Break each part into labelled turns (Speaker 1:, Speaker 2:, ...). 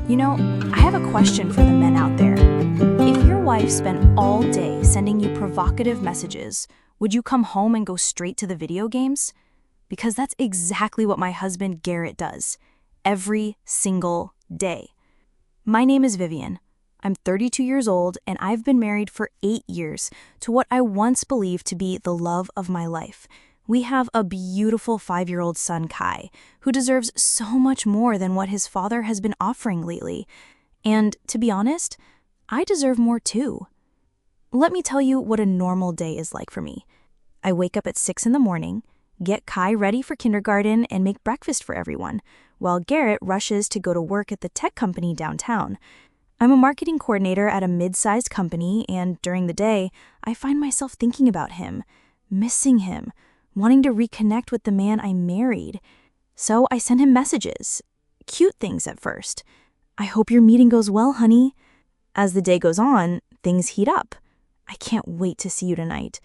Speaker 1: You know, I have a question for the men out there. If your wife spent all day sending you provocative messages, would you come home and go straight to the video games? Because that's exactly what my husband Garrett does, every single day. My name is Vivian. I'm 32 years old, and I've been married for 8 years to what I once believed to be the love of my life. We have a beautiful 5-year-old son, Kai, who deserves so much more than what his father has been offering lately. And to be honest, I deserve more too. Let me tell you what a normal day is like for me. I wake up at 6 in the morning, get Kai ready for kindergarten, and make breakfast for everyone, while Garrett rushes to go to work at the tech company downtown. I'm a marketing coordinator at a mid-sized company, and during the day, I find myself thinking about him, missing him, wanting to reconnect with the man I married. So I send him messages. Cute things at first. I hope your meeting goes well, honey. As the day goes on, things heat up. I can't wait to see you tonight.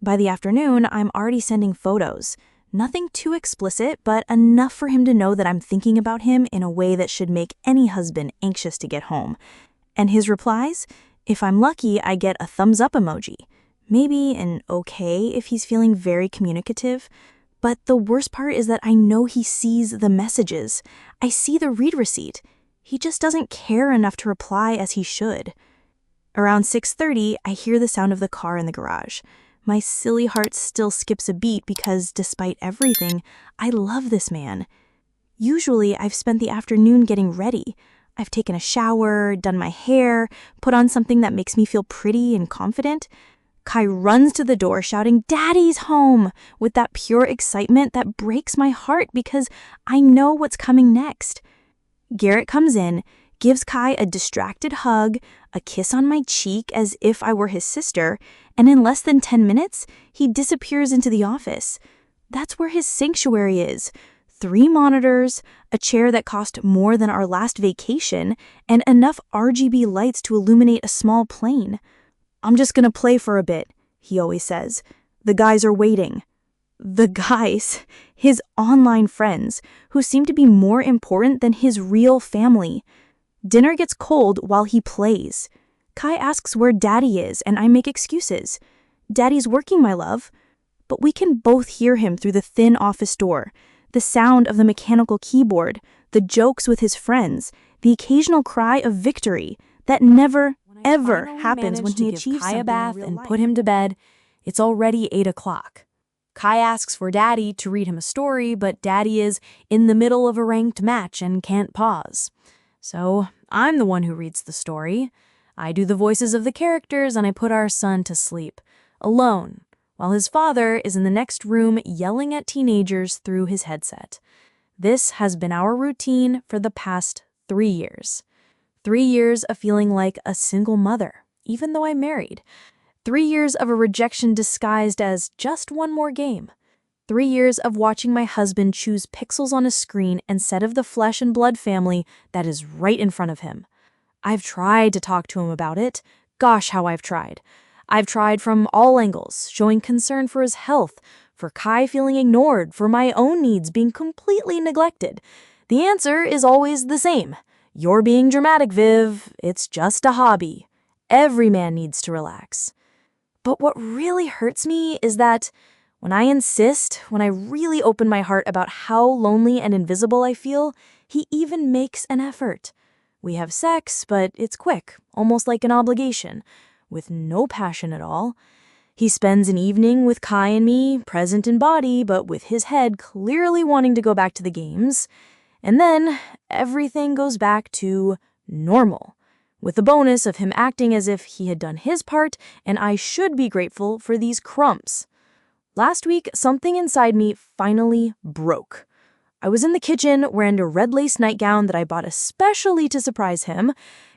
Speaker 1: By the afternoon, I'm already sending photos. Nothing too explicit, but enough for him to know that I'm thinking about him in a way that should make any husband anxious to get home. And his replies? If I'm lucky, I get a thumbs up emoji. Maybe an okay if he's feeling very communicative. But the worst part is that I know he sees the messages. I see the read receipt. He just doesn't care enough to reply as he should. Around 6:30, I hear the sound of the car in the garage. My silly heart still skips a beat because, despite everything, I love this man. Usually, I've spent the afternoon getting ready. I've taken a shower, done my hair, put on something that makes me feel pretty and confident. Kai runs to the door shouting, "Daddy's home!" with that pure excitement that breaks my heart because I know what's coming next. Garrett comes in, gives Kai a distracted hug, a kiss on my cheek as if I were his sister, and in less than 10 minutes, he disappears into the office. That's where his sanctuary is. 3 monitors, a chair that cost more than our last vacation, and enough RGB lights to illuminate a small plane. "I'm just gonna play for a bit," he always says. "The guys are waiting." The guys, his online friends, who seem to be more important than his real family. Dinner gets cold while he plays. Kai asks where Daddy is, and I make excuses. "Daddy's working, my love." But we can both hear him through the thin office door. The sound of the mechanical keyboard, the jokes with his friends, the occasional cry of victory that never, ever happens when he achieves something
Speaker 2: Kai a bath
Speaker 1: in real
Speaker 2: and
Speaker 1: life.
Speaker 2: put him to bed. It's already 8 o'clock. Kai asks for Daddy to read him a story, but Daddy is in the middle of a ranked match and can't pause. So I'm the one who reads the story. I do the voices of the characters and I put our son to sleep, alone, while his father is in the next room yelling at teenagers through his headset. This has been our routine for the past 3 years. 3 years of feeling like a single mother, even though I'm married. 3 years of a rejection disguised as just one more game. 3 years of watching my husband choose pixels on a screen instead of the flesh and blood family that is right in front of him. I've tried to talk to him about it. Gosh, how I've tried. I've tried from all angles, showing concern for his health, for Kai feeling ignored, for my own needs being completely neglected. The answer is always the same. "You're being dramatic, Viv. It's just a hobby. Every man needs to relax." But what really hurts me is that when I insist, when I really open my heart about how lonely and invisible I feel, he even makes an effort. We have sex, but it's quick, almost like an obligation, with no passion at all. He spends an evening with Kai and me, present in body, but with his head clearly wanting to go back to the games. And then everything goes back to normal, with the bonus of him acting as if he had done his part and I should be grateful for these crumbs. Last week, something inside me finally broke. I was in the kitchen wearing a red lace nightgown that I bought especially to surprise him.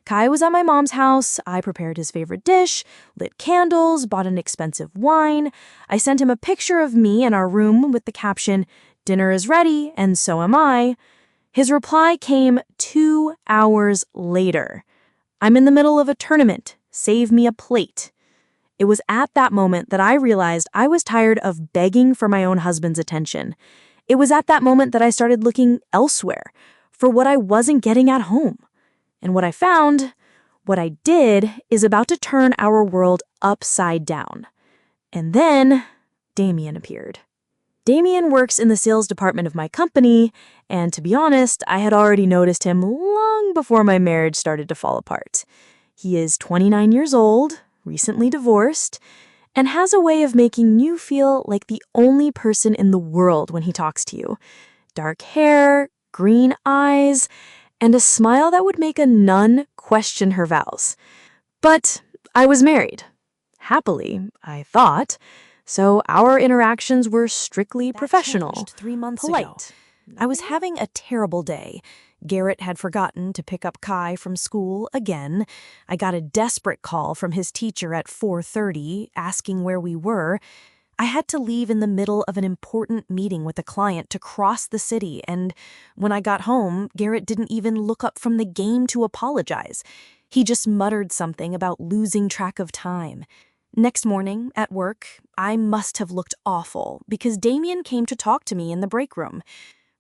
Speaker 2: Kai was at my mom's house. I prepared his favorite dish, lit candles, bought an expensive wine. I sent him a picture of me in our room with the caption, "Dinner is ready, and so am I." His reply came 2 hours later. "I'm in the middle of a tournament. Save me a plate." It was at that moment that I realized I was tired of begging for my own husband's attention. It was at that moment that I started looking elsewhere for what I wasn't getting at home. And what I did is about to turn our world upside down. And then Damien appeared. Damien works in the sales department of my company, and to be honest, I had already noticed him long before my marriage started to fall apart. He is 29 years old, recently divorced, and has a way of making you feel like the only person in the world when he talks to you. Dark hair, green eyes, and a smile that would make a nun question her vows. But I was married. Happily, I thought. So our interactions were strictly professional,
Speaker 3: changed 3 months
Speaker 2: polite.
Speaker 3: ago. I was having a terrible day. Garrett had forgotten to pick up Kai from school again. I got a desperate call from his teacher at 4:30 asking where we were. I had to leave in the middle of an important meeting with a client to cross the city, and when I got home, Garrett didn't even look up from the game to apologize. He just muttered something about losing track of time. Next morning, at work, I must have looked awful because Damien came to talk to me in the break room.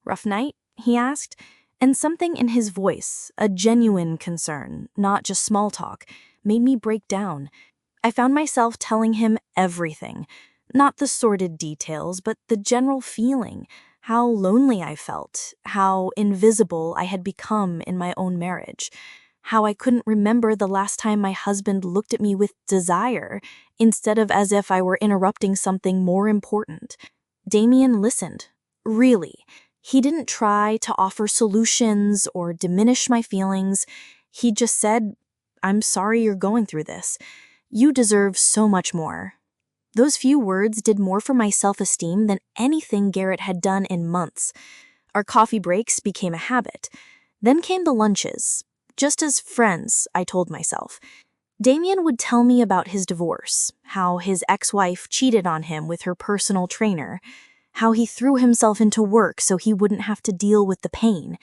Speaker 3: "Rough night?" he asked, and something in his voice, a genuine concern, not just small talk, made me break down. I found myself telling him everything, not the sordid details, but the general feeling, how lonely I felt, how invisible I had become in my own marriage, how I couldn't remember the last time my husband looked at me with desire, instead of as if I were interrupting something more important. Damien listened. Really. He didn't try to offer solutions or diminish my feelings. He just said, "I'm sorry you're going through this. You deserve so much more." Those few words did more for my self-esteem than anything Garrett had done in months. Our coffee breaks became a habit. Then came the lunches. Just as friends, I told myself. Damien would tell me about his divorce, how his ex-wife cheated on him with her personal trainer, how he threw himself into work so he wouldn't have to deal with the pain.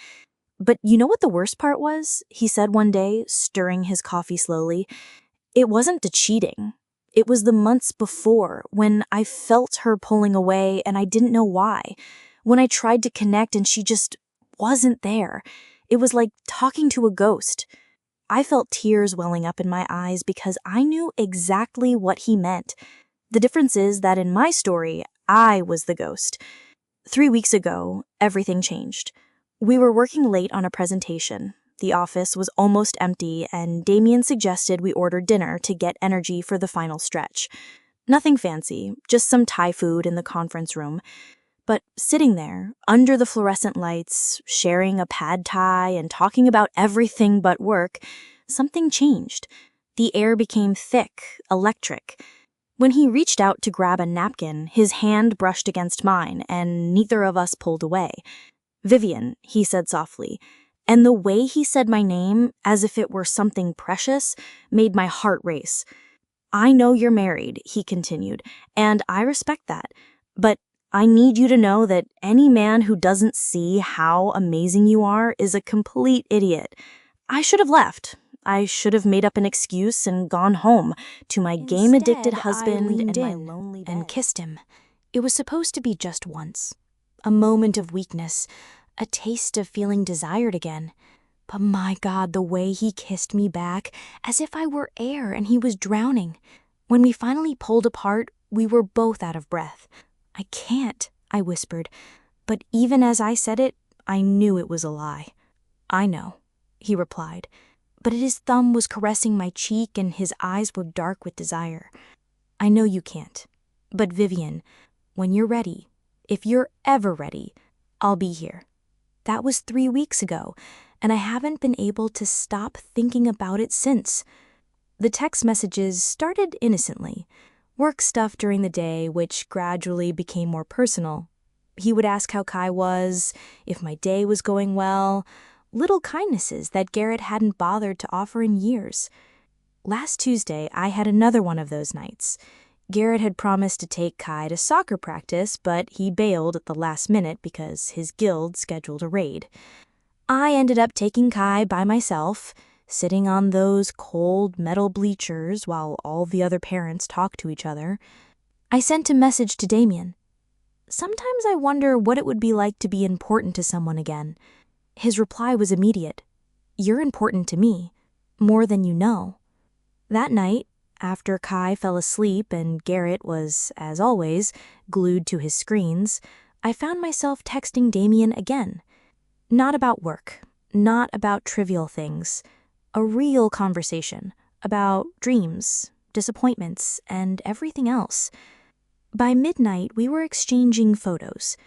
Speaker 3: "But you know what the worst part was?" he said one day, stirring his coffee slowly. "It wasn't the cheating. It was the months before, when I felt her pulling away and I didn't know why. When I tried to connect and she just wasn't there. It was like talking to a ghost." I felt tears welling up in my eyes because I knew exactly what he meant. The difference is that in my story, I was the ghost. 3 weeks ago, everything changed. We were working late on a presentation. The office was almost empty, and Damien suggested we order dinner to get energy for the final stretch. Nothing fancy, just some Thai food in the conference room. But sitting there, under the fluorescent lights, sharing a pad thai and talking about everything but work, something changed. The air became thick, electric. When he reached out to grab a napkin, his hand brushed against mine, and neither of us pulled away. "Vivian," he said softly, and the way he said my name, as if it were something precious, made my heart race. "I know you're married," he continued, "and I respect that, but I need you to know that any man who doesn't see how amazing you are is a complete idiot. I should have left. I should have made up an excuse and gone home to my game-addicted husband and my lonely bed."
Speaker 1: And kissed him. It was supposed to be just once. A moment of weakness, a taste of feeling desired again. But my God, the way he kissed me back, as if I were air and he was drowning. When we finally pulled apart, we were both out of breath. "I can't," I whispered. But even as I said it, I knew it was a lie. "I know," he replied. But his thumb was caressing my cheek and his eyes were dark with desire. "I know you can't. But Vivian, when you're ready, if you're ever ready, I'll be here." That was 3 weeks ago, and I haven't been able to stop thinking about it since. The text messages started innocently. Work stuff during the day, which gradually became more personal. He would ask how Kai was, if my day was going well, little kindnesses that Garrett hadn't bothered to offer in years. Last Tuesday, I had another one of those nights. Garrett had promised to take Kai to soccer practice, but he bailed at the last minute because his guild scheduled a raid. I ended up taking Kai by myself, sitting on those cold metal bleachers while all the other parents talked to each other. I sent a message to Damien. Sometimes I wonder what it would be like to be important to someone again. His reply was immediate. You're important to me, more than you know. That night, after Kai fell asleep and Garrett was, as always, glued to his screens, I found myself texting Damien again. Not about work, not about trivial things. A real conversation about dreams, disappointments, and everything else. By midnight, we were exchanging photos.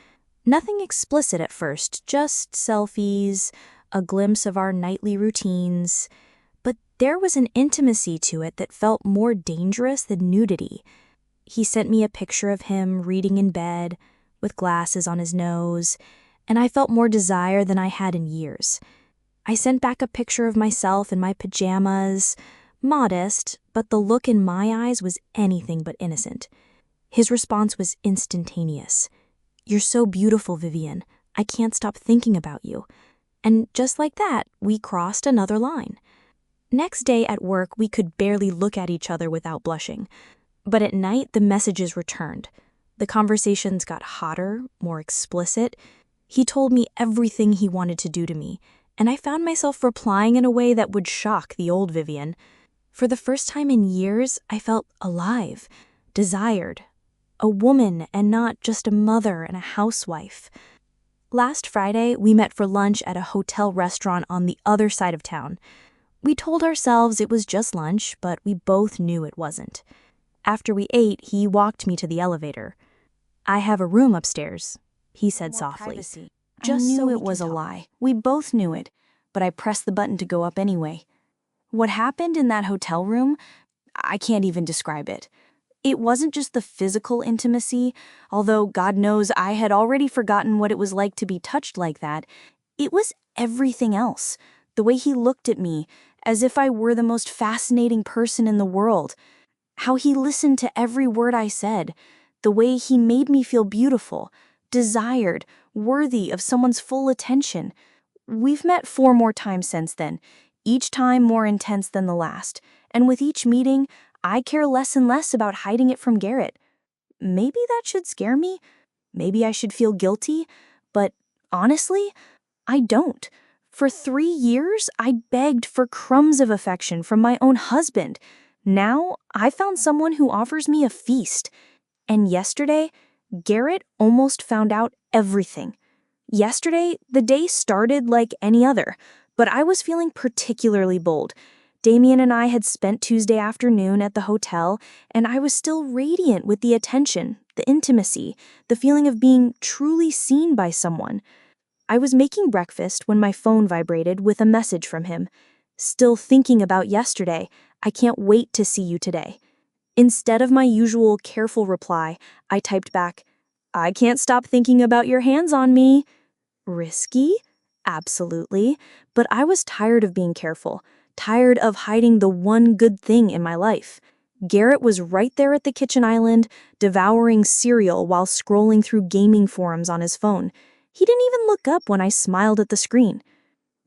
Speaker 1: Nothing explicit at first, just selfies, a glimpse of our nightly routines. But there was an intimacy to it that felt more dangerous than nudity. He sent me a picture of him reading in bed, with glasses on his nose, and I felt more desire than I had in years. I sent back a picture of myself in my pajamas, modest, but the look in my eyes was anything but innocent. His response was instantaneous. "You're so beautiful, Vivian. I can't stop thinking about you." And just like that, we crossed another line. Next day at work, we could barely look at each other without blushing. But at night, the messages returned. The conversations got hotter, more explicit. He told me everything he wanted to do to me, and I found myself replying in a way that would shock the old Vivian. For the first time in years, I felt alive, desired. A woman and not just a mother and a housewife. Last Friday, we met for lunch at a hotel restaurant on the other side of town. We told ourselves it was just lunch, but we both knew it wasn't. After we ate, he walked me to the elevator. "I have a room upstairs," he said softly.
Speaker 4: Just so it was a lie. We both knew it, but I pressed the button to go up anyway. What happened in that hotel room, I can't even describe it. It wasn't just the physical intimacy, although God knows I had already forgotten what it was like to be touched like that. It was everything else. The way he looked at me, as if I were the most fascinating person in the world. How he listened to every word I said. The way he made me feel beautiful, desired, worthy of someone's full attention. We've met 4 more times since then, each time more intense than the last. And with each meeting, I care less and less about hiding it from Garrett. Maybe that should scare me. Maybe I should feel guilty. But honestly, I don't. For 3 years, I begged for crumbs of affection from my own husband. Now, I found someone who offers me a feast. And yesterday, Garrett almost found out everything. Yesterday, the day started like any other, but I was feeling particularly bold. Damien and I had spent Tuesday afternoon at the hotel, and I was still radiant with the attention, the intimacy, the feeling of being truly seen by someone. I was making breakfast when my phone vibrated with a message from him. "Still thinking about yesterday. I can't wait to see you today." Instead of my usual careful reply, I typed back, "I can't stop thinking about your hands on me." Risky? Absolutely. But I was tired of being careful. Tired of hiding the one good thing in my life. Garrett was right there at the kitchen island, devouring cereal while scrolling through gaming forums on his phone. He didn't even look up when I smiled at the screen.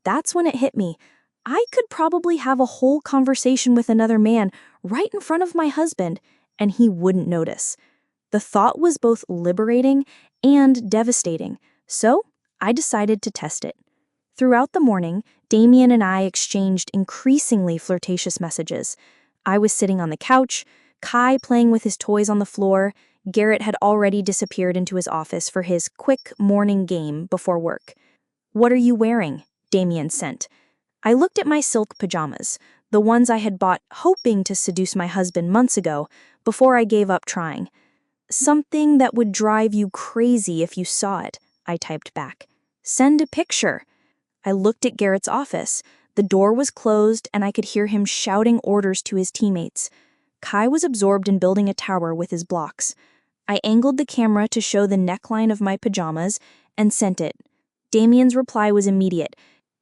Speaker 4: That's when it hit me. I could probably have a whole conversation with another man right in front of my husband, and he wouldn't notice. The thought was both liberating and devastating, so I decided to test it. Throughout the morning, Damien and I exchanged increasingly flirtatious messages. I was sitting on the couch, Kai playing with his toys on the floor. Garrett had already disappeared into his office for his quick morning game before work. "What are you wearing?" Damien sent. I looked at my silk pajamas, the ones I had bought hoping to seduce my husband months ago, before I gave up trying. "Something that would drive you crazy if you saw it," I typed back. "Send a picture." I looked at Garrett's office. The door was closed, and I could hear him shouting orders to his teammates. Kai was absorbed in building a tower with his blocks. I angled the camera to show the neckline of my pajamas and sent it. Damien's reply was immediate.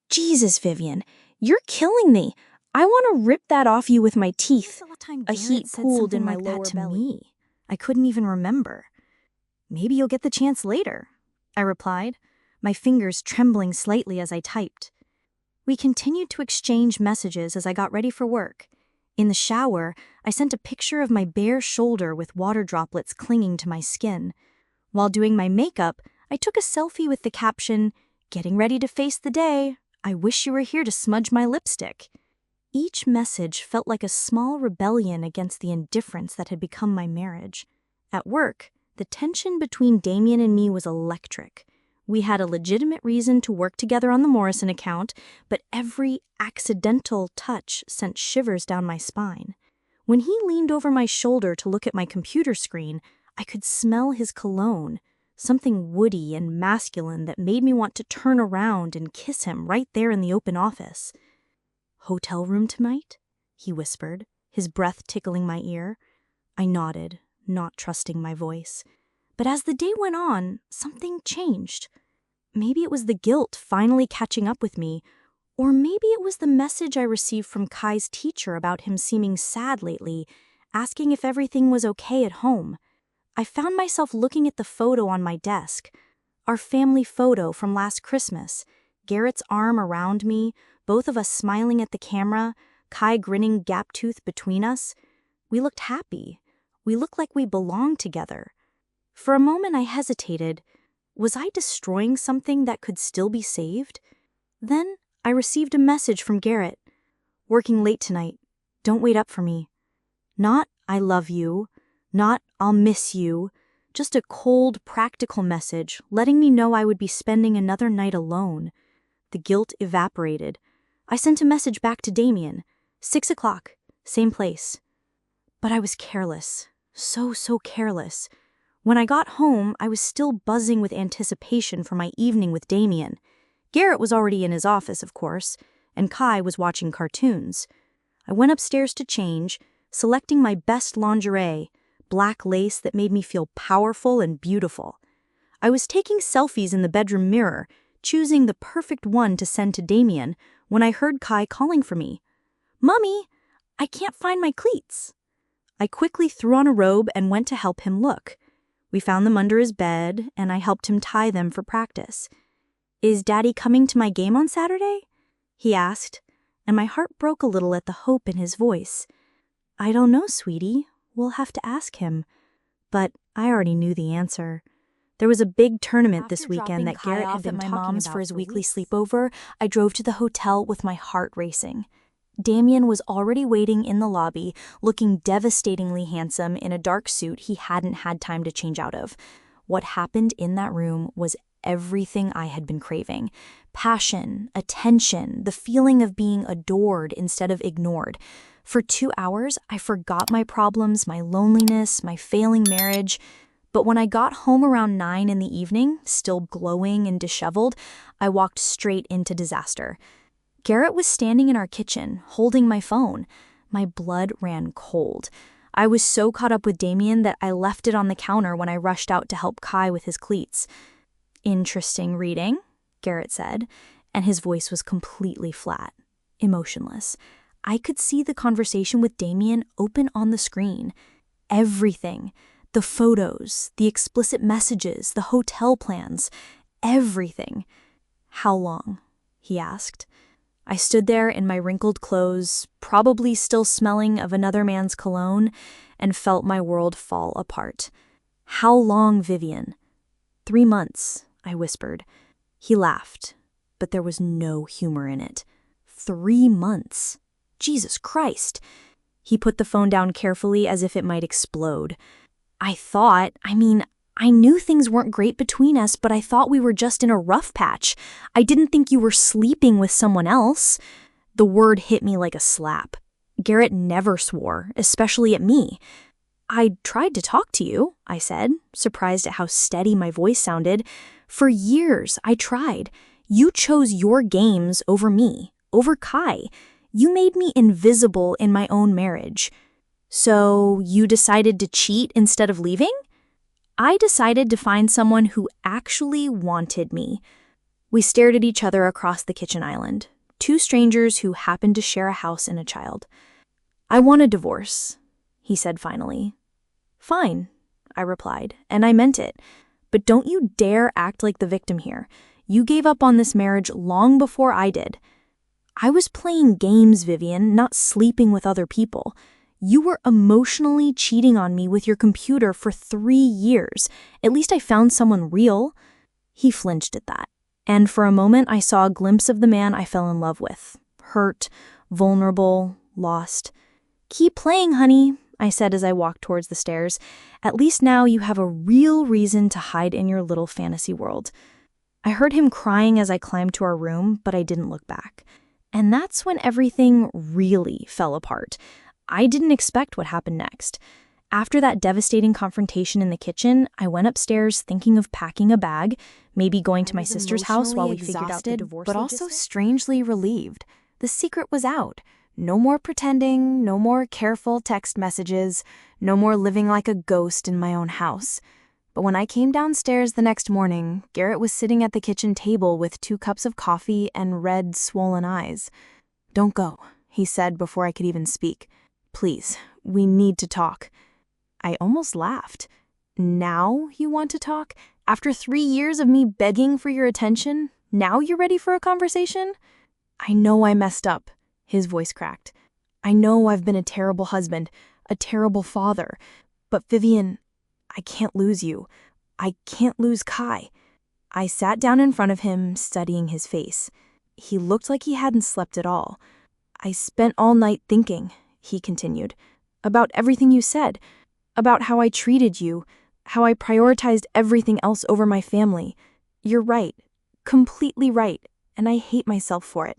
Speaker 4: "Jesus, Vivian, you're killing me. I want to rip that off you with my teeth." A heat pooled in my lower belly.
Speaker 1: I couldn't even remember. "Maybe you'll get the chance later," I replied, my fingers trembling slightly as I typed. We continued to exchange messages as I got ready for work. In the shower, I sent a picture of my bare shoulder with water droplets clinging to my skin. While doing my makeup, I took a selfie with the caption, "Getting ready to face the day.
Speaker 4: I wish you were here to smudge my lipstick." Each message felt like a small rebellion against the indifference that had become my marriage. At work, the tension between Damien and me was electric. We had a legitimate reason to work together on the Morrison account, but every accidental touch sent shivers down my spine. When he leaned over my shoulder to look at my computer screen, I could smell his cologne, something woody and masculine that made me want to turn around and kiss him right there in the open office. "Hotel room tonight?" he whispered, his breath tickling my ear. I nodded, not trusting my voice. But as the day went on, something changed. Maybe it was the guilt finally catching up with me, or maybe it was the message I received from Kai's teacher about him seeming sad lately, asking if everything was okay at home. I found myself looking at the photo on my desk, our family photo from last Christmas, Garrett's arm around me, both of us smiling at the camera, Kai grinning gap-toothed between us. We looked happy. We looked like we belonged together. For a moment I hesitated. Was I destroying something that could still be saved? Then I received a message from Garrett. "Working late tonight. Don't wait up for me." Not "I love you," not "I'll miss you," just a cold, practical message letting me know I would be spending another night alone. The guilt evaporated. I sent a message back to Damien. 6 o'clock, same place. But I was careless. So careless. When I got home, I was still buzzing with anticipation for my evening with Damien. Garrett was already in his office, of course, and Kai was watching cartoons. I went upstairs to change, selecting my best lingerie, black lace that made me feel powerful and beautiful. I was taking selfies in the bedroom mirror, choosing the perfect one to send to Damien, when I heard Kai calling for me. "Mummy, I can't find my cleats." I quickly threw on a robe and went to help him look. We found them under his bed, and I helped him tie them for practice. "Is Daddy coming to my game on Saturday?" he asked, and my heart broke a little at the hope in his voice. "I don't know, sweetie. We'll have to ask him." But I already knew the answer. There was a big tournament this weekend that Garrett had been
Speaker 1: at my
Speaker 4: talking
Speaker 1: mom's
Speaker 4: about
Speaker 1: for his
Speaker 4: for
Speaker 1: weekly
Speaker 4: weeks.
Speaker 1: sleepover. I drove to the hotel with my heart racing. Damien was already waiting in the lobby, looking devastatingly handsome in a dark suit he hadn't had time to change out of. What happened in that room was everything I had been craving. Passion, attention, the feeling of being adored instead of ignored. For 2 hours, I forgot my problems, my loneliness, my failing marriage. But when I got home around 9 in the evening, still glowing and disheveled, I walked straight into disaster. Garrett was standing in our kitchen, holding my phone. My blood ran cold. I was so caught up with Damien that I left it on the counter when I rushed out to help Kai with his cleats. "Interesting reading," Garrett said, and his voice was completely flat, emotionless. I could see the conversation with Damien open on the screen. Everything. The photos, the explicit messages, the hotel plans, everything. "How long?" he asked. I stood there in my wrinkled clothes, probably still smelling of another man's cologne, and felt my world fall apart. "How long, Vivian?" 3 months, I whispered. He laughed, but there was no humor in it. 3 months. Jesus Christ. He put the phone down carefully as if it might explode. I knew things weren't great between us, but I thought we were just in a rough patch. I didn't think you were sleeping with someone else." The word hit me like a slap. Garrett never swore, especially at me. "I tried to talk to you," I said, surprised at how steady my voice sounded. "For years, I tried. You chose your games over me, over Kai. You made me invisible in my own marriage. So you decided to cheat instead of leaving?" I decided to find someone who actually wanted me. We stared at each other across the kitchen island, 2 strangers who happened to share a house and a child. "I want a divorce," he said finally. "Fine," I replied, and I meant it. "But don't you dare act like the victim here. You gave up on this marriage long before I did." "I was playing games, Vivian, not sleeping with other people. You were emotionally cheating on me with your computer for 3 years. At least I found someone real." He flinched at that. And for a moment, I saw a glimpse of the man I fell in love with. Hurt, vulnerable, lost. "Keep playing, honey," I said as I walked towards the stairs. "At least now you have a real reason to hide in your little fantasy world." I heard him crying as I climbed to our room, but I didn't look back. And that's when everything really fell apart. I didn't expect what happened next. After that devastating confrontation in the kitchen, I went upstairs thinking of packing a bag, maybe going to my sister's house while we figured out the divorce
Speaker 2: but also
Speaker 1: logistics.
Speaker 2: strangely relieved. The secret was out. No more pretending, no more careful text messages, no more living like a ghost in my own house. But when I came downstairs the next morning, Garrett was sitting at the kitchen table with 2 cups of coffee and red, swollen eyes. "Don't go," he said before I could even speak. "Please, we need to talk." I almost laughed. "Now you want to talk? After 3 years of me begging for your attention? Now you're ready for a conversation?" "I know I messed up," his voice cracked. "I know I've been a terrible husband, a terrible father. But Vivian, I can't lose you. I can't lose Kai." I sat down in front of him, studying his face. He looked like he hadn't slept at all. "I spent all night thinking," he continued, "about everything you said, about how I treated you, how I prioritized everything else over my family. You're right, completely right, and I hate myself for it.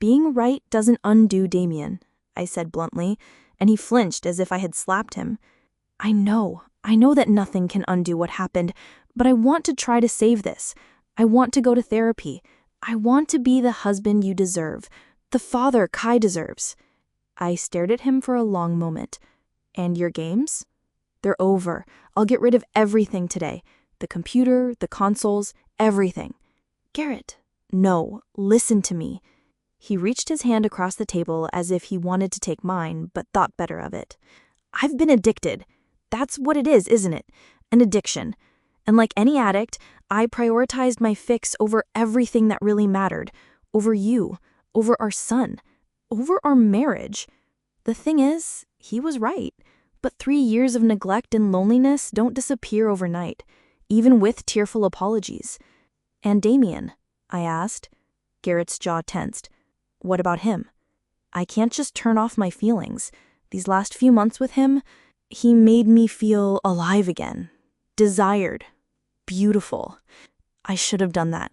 Speaker 2: Being right doesn't undo Damien," I said bluntly, and he flinched as if I had slapped him. I know that nothing can undo what happened, but I want to try to save this. I want to go to therapy. I want to be the husband you deserve, the father Kai deserves." I stared at him for a long moment. "And your games?" "They're over. I'll get rid of everything today. The computer, the consoles, everything." "Garrett." "No, listen to me." He reached his hand across the table as if he wanted to take mine, but thought better of it. "I've been addicted. That's what it is, isn't it? An addiction. And like any addict, I prioritized my fix over everything that really mattered. Over you, over our son, over our marriage. The thing is, he was right. But 3 years of neglect and loneliness don't disappear overnight, even with tearful apologies." "And Damien?" I asked. Garrett's jaw tensed. "What about him?" "I can't just turn off my feelings. These last few months with him, he made me feel alive again. Desired. Beautiful. I should have done that."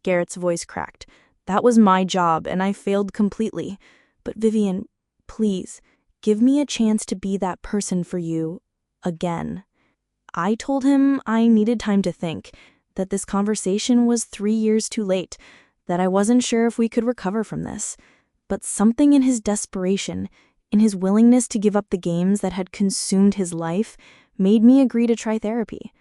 Speaker 2: Garrett's voice cracked. "That was my job, and I failed completely. But Vivian, please, give me a chance to be that person for you again." I told him I needed time to think, that this conversation was 3 years too late, that I wasn't sure if we could recover from this. But something in his desperation, in his willingness to give up the games that had consumed his life, made me agree to try therapy.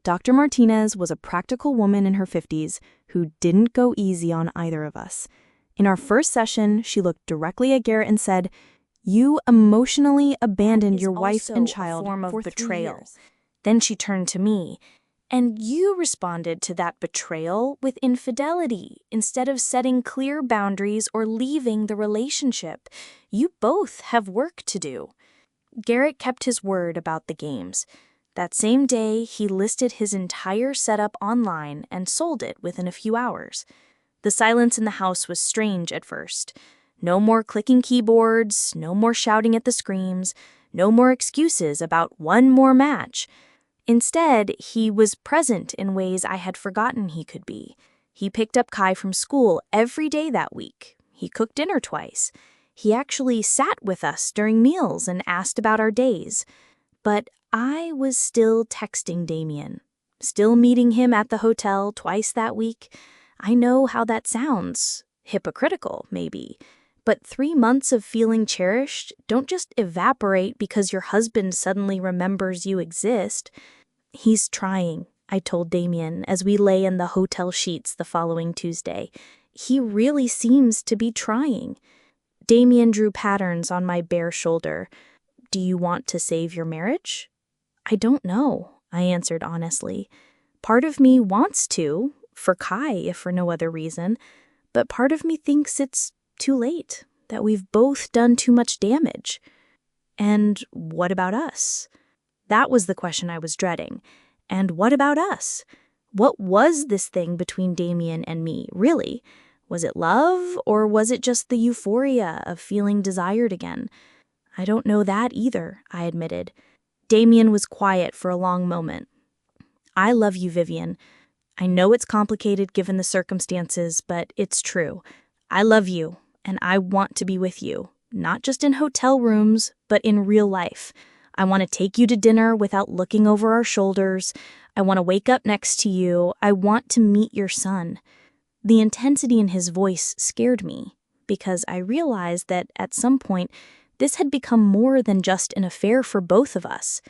Speaker 2: Dr. Martinez was a practical woman in her 50s who didn't go easy on either of us. In our first session, she looked directly at Garrett and said, "You emotionally abandoned your wife and child
Speaker 1: form of
Speaker 2: for 3
Speaker 1: betrayal."
Speaker 2: years."
Speaker 1: Then she turned to me. "And you responded to that betrayal with infidelity instead of setting clear boundaries or leaving the relationship. You both have work to do." Garrett kept his word about the games. That same day, he listed his entire setup online and sold it within a few hours. The silence in the house was strange at first. No more clicking keyboards, no more shouting at the screens, no more excuses about one more match. Instead, he was present in ways I had forgotten he could be. He picked up Kai from school every day that week. He cooked dinner twice. He actually sat with us during meals and asked about our days. But I was still texting Damien, still meeting him at the hotel twice that week. I know how that sounds. Hypocritical, maybe. But 3 months of feeling cherished don't just evaporate because your husband suddenly remembers you exist. "He's trying," I told Damien as we lay in the hotel sheets the following Tuesday. "He really seems to be trying." Damien drew patterns on my bare shoulder. "Do you want to save your marriage?" "I don't know," I answered honestly. "Part of me wants to, for Kai if for no other reason, but part of me thinks it's too late, that we've both done too much damage." "And what about us?" That was the question I was dreading. And what about us? What was this thing between Damien and me, really? Was it love, or was it just the euphoria of feeling desired again? I don't know that either, I admitted. Damien was quiet for a long moment. I love you, Vivian. I know it's complicated given the circumstances, but it's true. I love you, and I want to be with you, not just in hotel rooms, but in real life. I want to take you to dinner without looking over our shoulders. I want to wake up next to you. I want to meet your son. The intensity in his voice scared me, because I realized that at some point, this had become more than just an affair for both of us.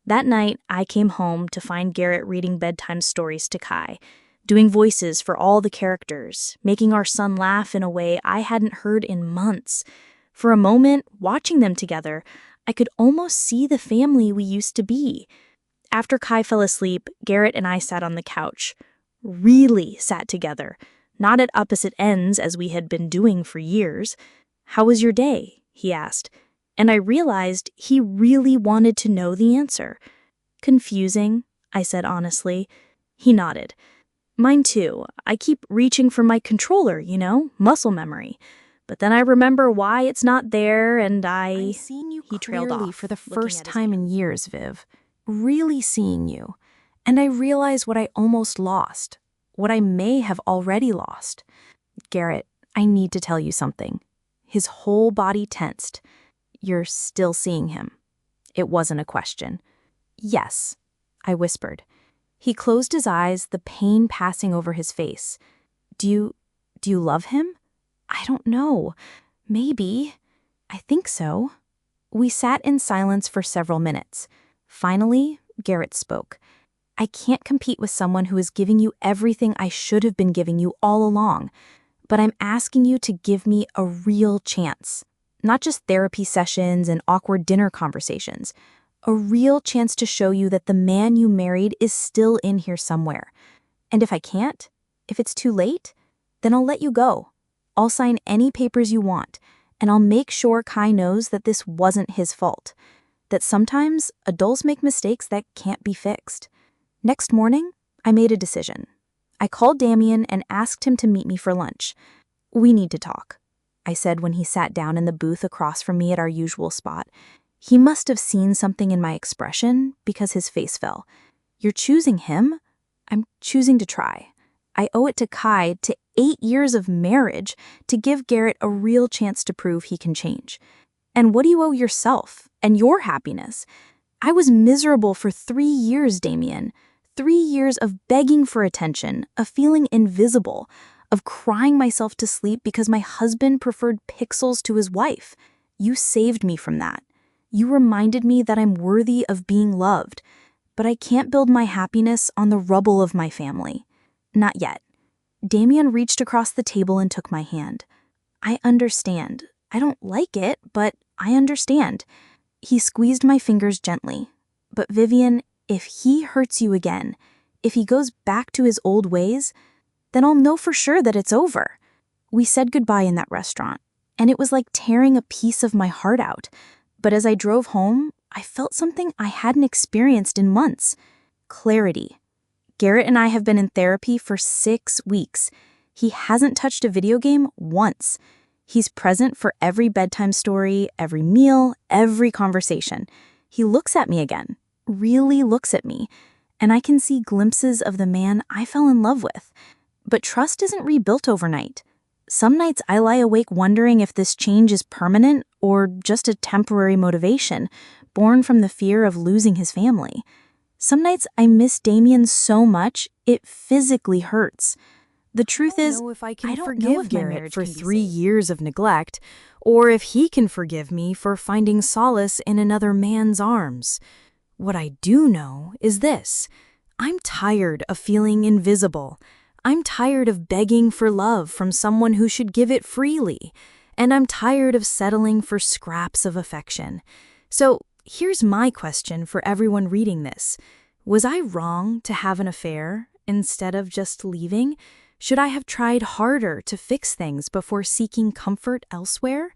Speaker 1: That night, I came home to find Garrett reading bedtime stories to Kai, doing voices for all the characters, making our son laugh in a way I hadn't heard in months. For a moment, watching them together, I could almost see the family we used to be. After Kai fell asleep, Garrett and I sat on the couch. Really sat together, not at opposite ends as we had been doing for years. "How was your day?" he asked. And I realized he really wanted to know the answer. "Confusing," I said honestly. He nodded. "Mine too. I keep reaching for my controller, muscle memory. But then I remember why it's not there, and
Speaker 3: I'm seeing you
Speaker 1: He trailed
Speaker 3: clearly
Speaker 1: off,
Speaker 3: for the
Speaker 1: looking
Speaker 3: first
Speaker 1: at his
Speaker 3: time in years, Viv. Really seeing you. And I realize what I almost lost. What I may have already lost. Garrett, I need to tell you something." His whole body tensed. "You're still seeing him." It wasn't a question. "Yes," I whispered. He closed his eyes, the pain passing over his face. Do you love him?" "I don't know. Maybe. I think so." We sat in silence for several minutes. Finally, Garrett spoke. "I can't compete with someone who is giving you everything I should have been giving you all along. But I'm asking you to give me a real chance. Not just therapy sessions and awkward dinner conversations. A real chance to show you that the man you married is still in here somewhere. And if I can't, if it's too late, then I'll let you go. I'll sign any papers you want, and I'll make sure Kai knows that this wasn't his fault. That sometimes adults make mistakes that can't be fixed." Next morning, I made a decision. I called Damien and asked him to meet me for lunch. "We need to talk," I said when he sat down in the booth across from me at our usual spot. He must have seen something in my expression because his face fell. "You're choosing him? I'm choosing to try. I owe it to Kai, to 8 years of marriage, to give Garrett a real chance to prove he can change. And what do you owe yourself and your happiness? I was miserable for 3 years, Damien. 3 years of begging for attention, of feeling invisible, of crying myself to sleep because my husband preferred pixels to his wife. You saved me from that. You reminded me that I'm worthy of being loved. But I can't build my happiness on the rubble of my family. Not yet." Damien reached across the table and took my hand. "I understand. I don't like it, but I understand." He squeezed my fingers gently. "But Vivian, if he hurts you again, if he goes back to his old ways, then I'll know for sure that it's over." We said goodbye in that restaurant, and it was like tearing a piece of my heart out. But as I drove home, I felt something I hadn't experienced in months. Clarity. Garrett and I have been in therapy for 6 weeks. He hasn't touched a video game once. He's present for every bedtime story, every meal, every conversation. He looks at me again, really looks at me, and I can see glimpses of the man I fell in love with. But trust isn't rebuilt overnight. Some nights I lie awake wondering if this change is permanent or just a temporary motivation, born from the fear of losing his family. Some nights I miss Damien so much, it physically hurts. The truth is, I don't know if Garrett for 3 years of neglect, or if he can forgive me for finding solace in another man's arms. What I do know is this: I'm tired of feeling invisible. I'm tired of begging for love from someone who should give it freely. And I'm tired of settling for scraps of affection. So here's my question for everyone reading this. Was I wrong to have an affair instead of just leaving? Should I have tried harder to fix things before seeking comfort elsewhere?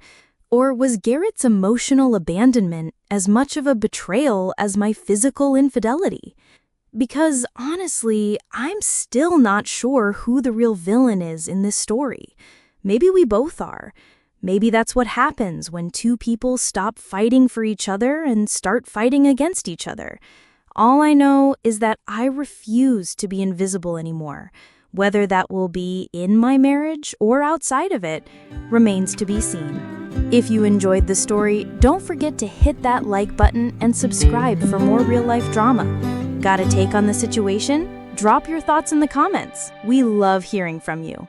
Speaker 3: Or was Garrett's emotional abandonment as much of a betrayal as my physical infidelity? Because honestly, I'm still not sure who the real villain is in this story. Maybe we both are. Maybe that's what happens when two people stop fighting for each other and start fighting against each other. All I know is that I refuse to be invisible anymore. Whether that will be in my marriage or outside of it remains to be seen. If you enjoyed the story, don't forget to hit that like button and subscribe for more real-life drama. Got a take on the situation? Drop your thoughts in the comments. We love hearing from you.